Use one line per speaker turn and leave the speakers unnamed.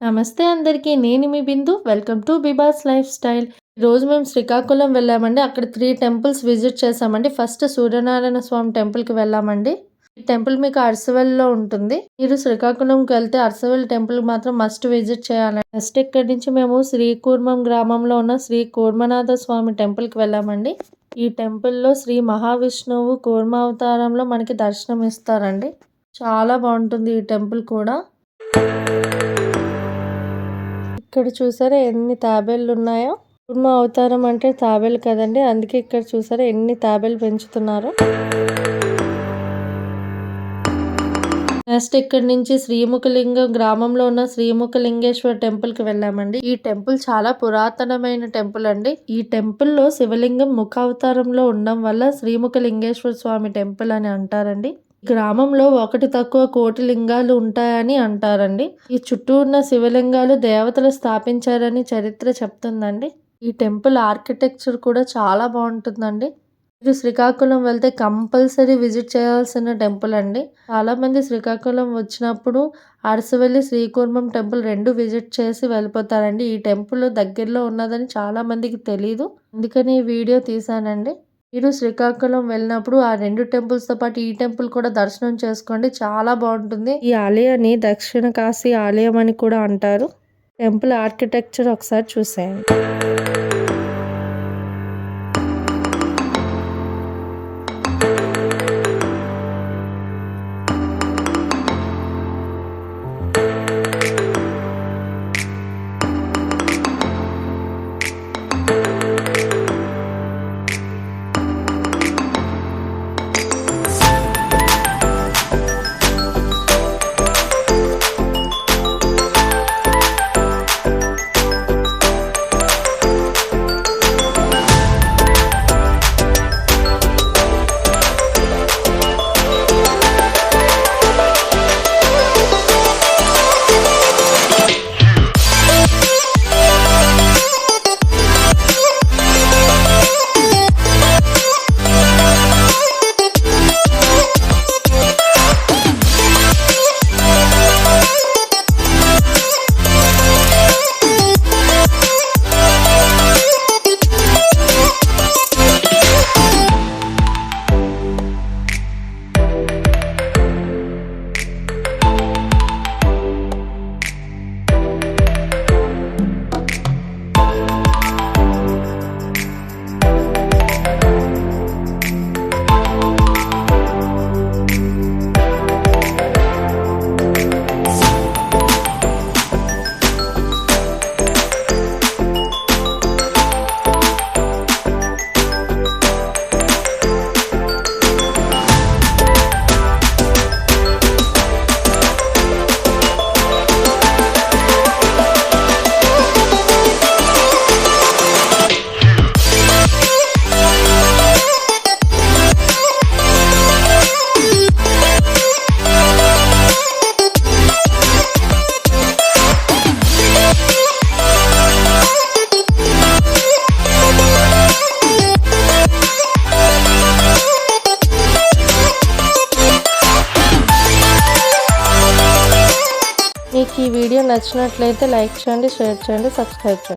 నమస్తే అందరికీ. నేను మీ Bindu. Welcome to Bibas life style. ఈరోజు మేము శ్రీకాకుళం వెళ్ళామండి. అక్కడ 3 టెంపుల్స్ విజిట్ చేసామండి. ఫస్ట్ సూర్యనారాయణ స్వామి టెంపుల్కి వెళ్ళామండి. ఈ టెంపుల్ మీకు అరసవల్లిలో ఉంటుంది. మీరు శ్రీకాకుళంకి వెళ్తే అరసవల్లి టెంపుల్ మాత్రం మస్ట్ విజిట్ చేయాలండి. నెక్స్ట్ ఇక్కడి నుంచి మేము శ్రీకూర్మం గ్రామంలో ఉన్న శ్రీ కూర్మనాథ స్వామి టెంపుల్కి వెళ్ళామండి. ఈ టెంపుల్లో శ్రీ మహావిష్ణువు కూర్మావతారంలో మనకి దర్శనం ఇస్తారండి. చాలా బాగుంటుంది ఈ టెంపుల్ కూడా. ఇక్కడ చూసారా ఎన్ని తాబేళ్ళు ఉన్నాయో. కూర్మ అవతారం అంటే తాబేలు కదండి, అందుకే ఇక్కడ చూసారా ఎన్ని తాబేలు పెంచుతున్నారు. నెక్స్ట్ ఇక్కడ నుంచి శ్రీముఖలింగం గ్రామంలో ఉన్న శ్రీముఖలింగేశ్వర టెంపుల్ కి వెళ్ళామండి. ఈ టెంపుల్ చాలా పురాతనమైన టెంపుల్ అండి. ఈ టెంపుల్ లో శివలింగం ముఖావతారంలో ఉండడం వల్ల శ్రీముఖలింగేశ్వర స్వామి టెంపుల్ అని అంటారండి. గ్రామంలో 1 తక్కువ కోటి లింగాలు ఉంటాయని అంటారండి. ఈ చుట్టూ ఉన్న శివలింగాలు దేవతలు స్థాపించారని చరిత్ర చెప్తుందండి. ఈ టెంపుల్ ఆర్కిటెక్చర్ కూడా చాలా బాగుంటుందండి. మీరు శ్రీకాకుళం వెళ్తే కంపల్సరీ విజిట్ చేయాల్సిన టెంపుల్ అండి. చాలా మంది శ్రీకాకుళం వచ్చినప్పుడు అరసవల్లి శ్రీకూర్మం టెంపుల్ 2 విజిట్ చేసి వెళ్ళిపోతారండి. ఈ టెంపుల్ దగ్గరలో ఉన్నదని చాలా మందికి తెలీదు, అందుకని ఈ వీడియో తీసానండి. మీరు శ్రీకాకుళం వెళ్ళినప్పుడు ఆ 2 టెంపుల్స్తో పాటు ఈ టెంపుల్ కూడా దర్శనం చేసుకోండి, చాలా బాగుంటుంది. ఈ ఆలయాన్ని దక్షిణ కాశీ ఆలయం అని కూడా అంటారు. టెంపుల్ ఆర్కిటెక్చర్ ఒకసారి చూసేయండి. మీకు ఈ వీడియో నచ్చినట్లయితే లైక్ చేయండి, షేర్ చేయండి, సబ్స్క్రైబ్ చేయండి.